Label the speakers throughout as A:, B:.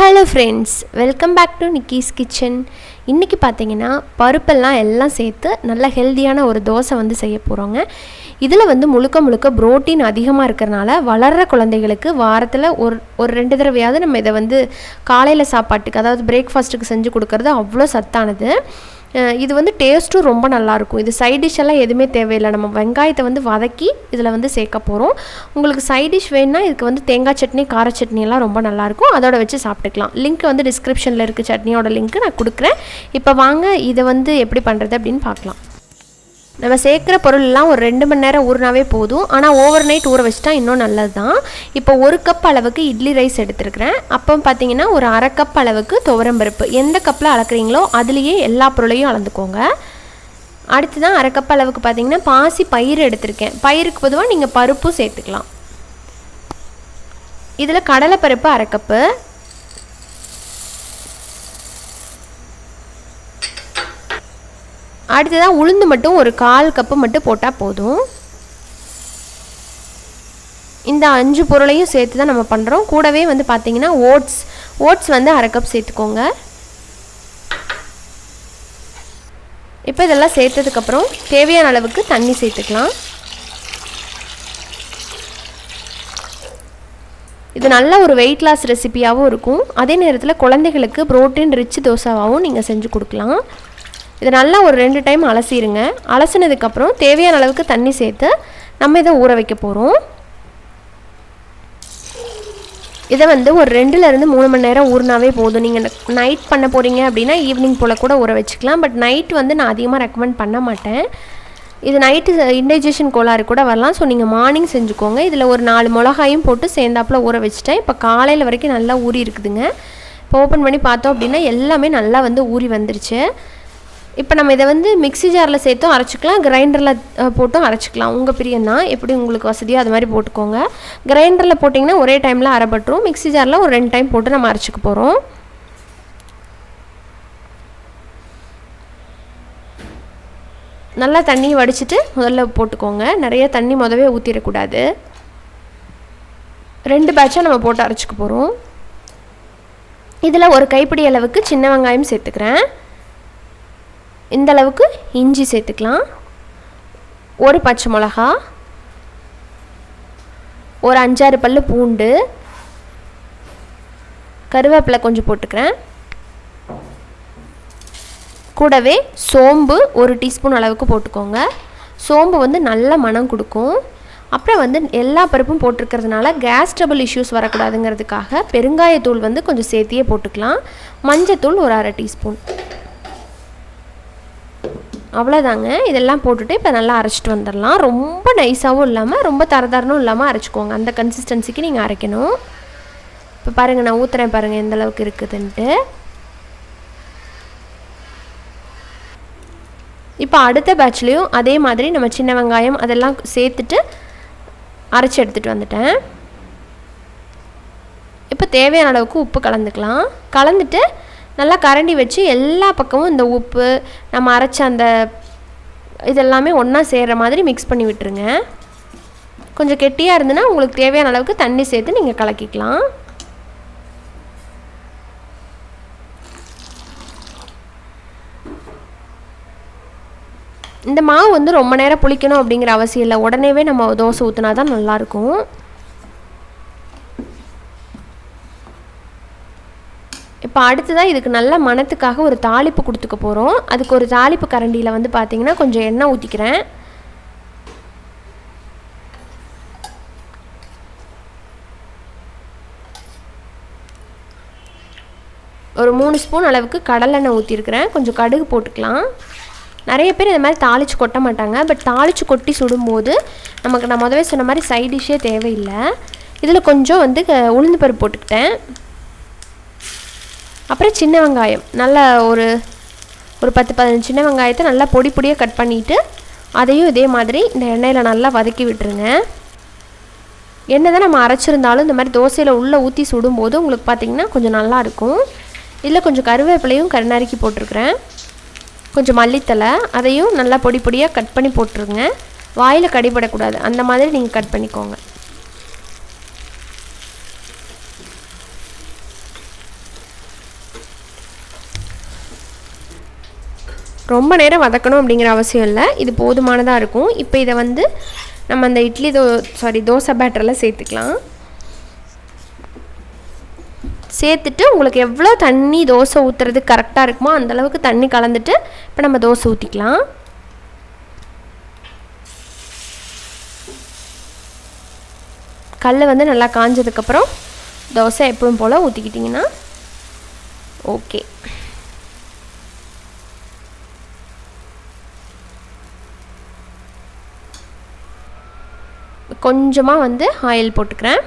A: Hello friends, welcome back to Nikki's kitchen. இன்றைக்கி பார்த்தீங்கன்னா பருப்பெல்லாம் எல்லாம் சேர்த்து நல்ல ஹெல்த்தியான ஒரு தோசை வந்து செய்ய போகிறோங்க. இதில் முழுக்க புரோட்டீன் அதிகமாக இருக்கிறனால வளர்கிற குழந்தைகளுக்கு வாரத்தில் ஒரு 2 தடவையாவது நம்ம இதை காலையில் சாப்பாட்டுக்கு, அதாவது பிரேக்ஃபாஸ்ட்டுக்கு செஞ்சு கொடுக்கறது அவ்வளோ சத்தானது. இது டேஸ்ட்டும் ரொம்ப நல்லாயிருக்கும். இது சைட் டிஷ் எல்லாம் எதுவுமே தேவையில்லை. நம்ம வெங்காயத்தை வதக்கி இதில் சேர்க்க போகிறோம். உங்களுக்கு சைட் டிஷ் வேணுன்னா இதுக்கு தேங்காய் சட்னி, கார சட்னி எல்லாம் ரொம்ப நல்லாயிருக்கும். அதோட வச்சு சாப்பிட்டுக்கலாம். லிங்க் டிஸ்கிரிப்ஷனில் இருக்க சட்னியோட லிங்க் நான் கொடுக்குறேன். இப்போ வாங்க இதை எப்படி பண்ணுறது அப்படின்னு பார்க்கலாம். நம்ம சேர்க்குற பொருள்லாம் ஒரு 2 மணி நேரம் ஊறினாவே போதும். ஆனால் ஓவர் நைட் ஊற வச்சுட்டா இன்னும் நல்லது தான். இப்போ 1 கப் அளவுக்கு இட்லி ரைஸ் எடுத்துருக்கிறேன். அப்போ பார்த்தீங்கன்னா ஒரு 1/2 கப் அளவுக்கு துவரம்பருப்பு, எந்த கப்பில் அளக்குறீங்களோ அதுலேயே எல்லா பொருளையும் அளந்துக்கோங்க. அடுத்து தான் 1/2 கப் அளவுக்கு பார்த்தீங்கன்னா பாசி பயிறு எடுத்திருக்கேன். பயிருக்கு பொதுவாக நீங்கள் பருப்பும் சேர்த்துக்கலாம். இதில் கடலைப்பருப்பு 1/2 கப்பு, அடுத்ததான் உளுந்து மட்டும் ஒரு 1/4 கப்பு மட்டும் போட்டால் போதும். இந்த 5 பொருளையும் சேர்த்து தான் நம்ம பண்ணுறோம். கூடவே பார்த்தீங்கன்னா ஓட்ஸ் 1/2 கப் சேர்த்துக்கோங்க. இப்போ இதெல்லாம் சேர்த்ததுக்கப்புறம் தேவையான அளவுக்கு தண்ணி சேர்த்துக்கலாம். இது நல்ல ஒரு வெயிட் லாஸ் ரெசிபியாகவும் இருக்கும். அதே நேரத்தில் குழந்தைகளுக்கு புரோட்டீன் ரிச் தோசாவாகவும் நீங்கள் செஞ்சு கொடுக்கலாம். இதை நல்லா ஒரு 2 டைம் அலசிடுங்க. அலசினதுக்கப்புறம் தேவையான அளவுக்கு தண்ணி சேர்த்து நம்ம இதை ஊற வைக்க போகிறோம். இதை ஒரு 2லேருந்து 3 மணி நேரம் ஊறினாவே போதும். நீங்கள் நைட் பண்ண போகிறீங்க அப்படின்னா ஈவினிங் போல் கூட ஊற வச்சுக்கலாம். பட் நைட் நான் அதிகமாக ரெக்கமெண்ட் பண்ண மாட்டேன். இது நைட்டு இன்டைஜஷன் கோளாறு கூட வரலாம். ஸோ நீங்கள் மார்னிங் செஞ்சுக்கோங்க. இதில் ஒரு 4 மிளகாயும் போட்டு சேர்ந்தாப்பில் ஊற வச்சுட்டேன். இப்போ காலையில் வரைக்கும் நல்லா ஊறி இருக்குதுங்க. இப்போ ஓப்பன் பண்ணி பார்த்தோம் அப்படின்னா எல்லாமே நல்லா ஊறி வந்துருச்சு. இப்போ நம்ம இதை மிக்ஸி ஜாரில் சேர்த்தும் அரைச்சிக்கலாம், கிரைண்டரில் போட்டும் அரைச்சிக்கலாம். உங்கள் பிரியம்தான், எப்படி உங்களுக்கு வசதியோ அது மாதிரி போட்டுக்கோங்க. கிரைண்டரில் போட்டிங்கன்னா ஒரே டைமில் அரைப்பட்டுரும். மிக்ஸி ஜாரில் ஒரு 2 டைம் போட்டு நம்ம அரைச்சிக்க போகிறோம். நல்லா தண்ணி வடிச்சிட்டு முதல்ல போட்டுக்கோங்க. நிறைய தண்ணி முதவே ஊற்றிடக்கூடாது. 2 பேட்சாக நம்ம போட்டு அரைச்சிக்க போகிறோம். இதில் ஒரு கைப்பிடி அளவுக்கு சின்ன வெங்காயம் சேர்த்துக்கிறேன். இந்த அளவுக்கு இஞ்சி சேர்த்துக்கலாம். ஒரு பச்சை மிளகா, ஒரு 5-6 பல்லு பூண்டு, கருவேப்பிலை கொஞ்சம் போட்டுக்கிறேன். கூடவே சோம்பு 1 டீஸ்பூன் அளவுக்கு போட்டுக்கோங்க. சோம்பு நல்ல மனம் கொடுக்கும். அப்புறம் எல்லா பருப்பும் போட்டிருக்கிறதுனால கேஸ் ட்ரபிள் இஷ்யூஸ் வரக்கூடாதுங்கிறதுக்காக பெருங்காயத்தூள் கொஞ்சம் சேர்த்தியே போட்டுக்கலாம். மஞ்சத்தூள் ஒரு 1/2 டீஸ்பூன். அவ்வளோதாங்க. இதெல்லாம் போட்டுட்டு இப்போ நல்லா அரைச்சிட்டு வந்துடலாம். ரொம்ப நைஸாகவும் இல்லாமல் ரொம்ப தரதரனும் இல்லாமல் அரைச்சிக்கோங்க. அந்த கன்சிஸ்டன்சிக்கு நீங்கள் அரைக்கணும். இப்போ பாருங்கள், நான் ஊற்றுறேன் பாருங்கள் எந்த அளவுக்கு இருக்குதுன்ட்டு. இப்போ அடுத்த பேட்ச்லேயும் அதே மாதிரி நம்ம சின்ன வெங்காயம் அதெல்லாம் சேர்த்துட்டு அரைச்சி எடுத்துகிட்டு வந்துட்டேன். இப்போ தேவையான அளவுக்கு உப்பு கலந்துக்கலாம். கலந்துட்டு நல்லா கரண்டி வச்சு எல்லா பக்கமும் இந்த உப்பு, நம்ம அரைச்ச அந்த இதெல்லாமே ஒன்றா சேர்கிற மாதிரி மிக்ஸ் பண்ணி விட்டுருங்க. கொஞ்சம் கெட்டியாக இருந்துன்னா உங்களுக்கு தேவையான அளவுக்கு தண்ணி சேர்த்து நீங்கள் கலக்கிக்கலாம். இந்த மாவு ரொம்ப நேரம் புளிக்கணும் அப்படிங்கிற அவசியம் இல்லை. உடனேவே நம்ம தோசை ஊற்றினா தான் நல்லாயிருக்கும். இப்போ அடுத்ததாக இதுக்கு நல்ல மணத்துக்காக ஒரு தாளிப்பு கொடுத்துக்க போகிறோம். அதுக்கு ஒரு தாளிப்பு கரண்டியில் பார்த்திங்கன்னா கொஞ்சம் எண்ணெய் ஊற்றிக்கிறேன். ஒரு 3 ஸ்பூன் அளவுக்கு கடலெண்ணெய் ஊற்றிருக்கிறேன். கொஞ்சம் கடுகு போட்டுக்கலாம். நிறைய பேர் இந்த மாதிரி தாளித்து கொட்ட மாட்டாங்க. பட் தாளித்து கொட்டி சுடும்போது நமக்கு நான் முதவே சொன்ன மாதிரி சைட் டிஷ்ஷே தேவையில்லை. இதில் கொஞ்சம் உளுந்து பருப்பு போட்டுக்கிட்டேன். அப்புறம் சின்ன வெங்காயம் நல்லா ஒரு 10-15 சின்ன வெங்காயத்தை நல்லா பொடியாக கட் பண்ணிவிட்டு அதையும் இதே மாதிரி இந்த எண்ணெயில் நல்லா வதக்கி விட்டுருங்க. என்ன தான் நம்ம அரைச்சிருந்தாலும் இந்த மாதிரி தோசையில் உள்ளே ஊற்றி சுடும்போது உங்களுக்கு பார்த்திங்கன்னா கொஞ்சம் நல்லாயிருக்கும். இதில் கொஞ்சம் கருவேப்பிலையும் நறுக்கி போட்டிருக்கிறேன். கொஞ்சம் மல்லித்தலை அதையும் நல்லா பொடியாக கட் பண்ணி போட்டுருங்க. வாயில் கடிபடக்கூடாது, அந்த மாதிரி நீங்கள் கட் பண்ணிக்கோங்க. ரொம்ப நேரம் வதக்கணும் அப்படிங்கிற அவசியம் இல்லை, இது போதுமானதாக இருக்கும். இப்போ இதை வந்து நம்ம அந்த தோசை பேட்டரில் சேர்த்துக்கலாம். சேர்த்துட்டு உங்களுக்கு எவ்வளோ தண்ணி தோசை ஊற்றுறது கரெக்டாக இருக்குமோ அந்தளவுக்கு தண்ணி கலந்துட்டு இப்போ நம்ம தோசை ஊற்றிக்கலாம். கல் வந்து நல்லா காஞ்சதுக்கப்புறம் தோசை எப்பவும் போல் ஊற்றிக்கிட்டிங்கன்னா ஓகே. கொஞ்சமாக வந்து ஆயில் போட்டுக்கிறேன்.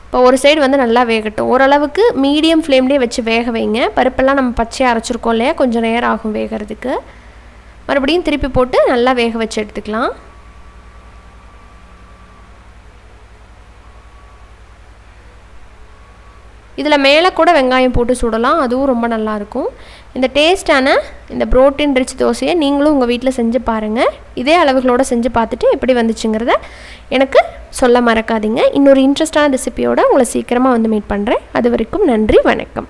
A: இப்போ ஒரு சைடு வந்து நல்லா வேகட்டும். ஓரளவுக்கு மீடியம் ஃப்ளேம்லேயே வச்சு வேக வைங்க. பருப்பெல்லாம் நம்ம பச்சையாக அரைச்சிருக்கோம் இல்லையா, கொஞ்சம் நேரம் ஆகும் வேகிறதுக்கு. மறுபடியும் திருப்பி போட்டு நல்லா வேக வச்சு எடுத்துக்கலாம். இதில் மேலே கூட வெங்காயம் போட்டு சுடலாம், அதுவும் ரொம்ப நல்லாயிருக்கும். இந்த டேஸ்டான இந்த புரோட்டீன் ரிச் தோசையை நீங்களும் உங்கள் வீட்டில் செஞ்சு பாருங்கள். இதே அளவுகளோடு செஞ்சு பார்த்துட்டு எப்படி வந்துச்சுங்கிறத எனக்கு சொல்ல மறக்காதீங்க. இன்னொரு இன்ட்ரெஸ்டான ரெசிபியோடு உங்களை சீக்கிரமாக வந்து மீட் பண்ணுறேன். அது வரைக்கும் நன்றி, வணக்கம்.